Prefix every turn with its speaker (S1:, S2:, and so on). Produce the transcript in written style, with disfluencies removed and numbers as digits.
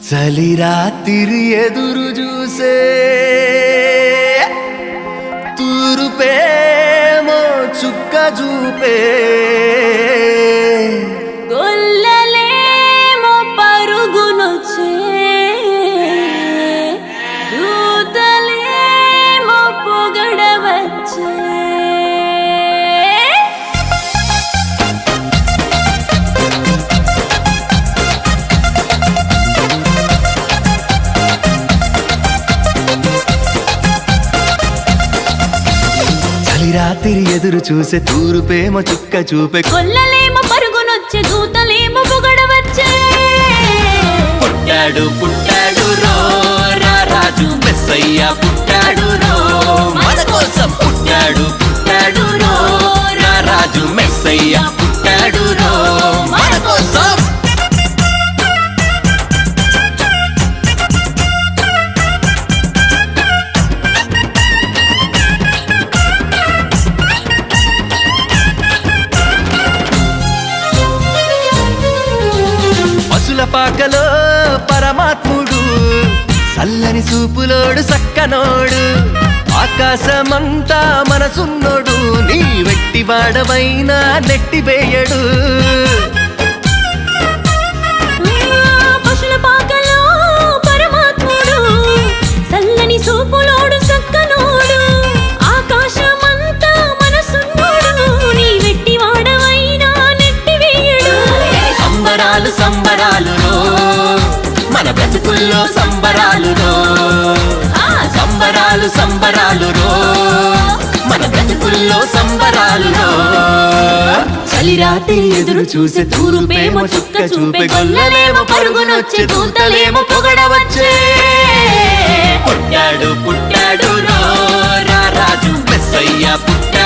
S1: చలి రాత్రి ఎదురు చూసే తూరుపేమో చుక్క చూపే
S2: గొల్లలేమో పరుగునొచ్చే దూతలేమో పొగడవచ్చే
S1: రాత్రి ఎదురు చూసే తూరుపేమో చుక్క చూపే
S2: గొల్లలేమో పరుగునొచ్చే దూతలేమో పొగడవచ్చే
S1: పుట్టాడు పుట్టాడు రో రాజు మెస్సయ్య పుట్టాడు రో మన కోసం పుట్టాడు పుట్టాడు రో రాజు మెస్సయ్య పుట్టాడు రో మన కోసం పాకలో పరమాత్ముడు చల్లని చూపులోడు సక్కనోడు ఆకాశమంతా మనసున్నోడు నీ వెట్టి వాడవైనా నెట్టివేయడు
S2: పశుల పాకలో పరమాత్ముడు చల్లని చూపులోడు సక్కనోడు ఆకాశమంతా మనసున్నోడు నీ వెట్టి వాడవైనా నెట్టివేయడు
S1: సంబరాలు సంబరాలు మన బ్రతుకుల్లో సంబరాలు సంబరాలు సంబరాలు మన బ్రతుకుల్లో సంబరాలు చలి రాత్రి ఎదురు చూసే తూరుపేమో చుక్క చూపే గొల్లలేమో పరుగునొచ్చే దూతలేమో పొగడవచ్చే పుట్టాడు పుట్టాడు రాజు మెస్సయ్య పుట్టాడు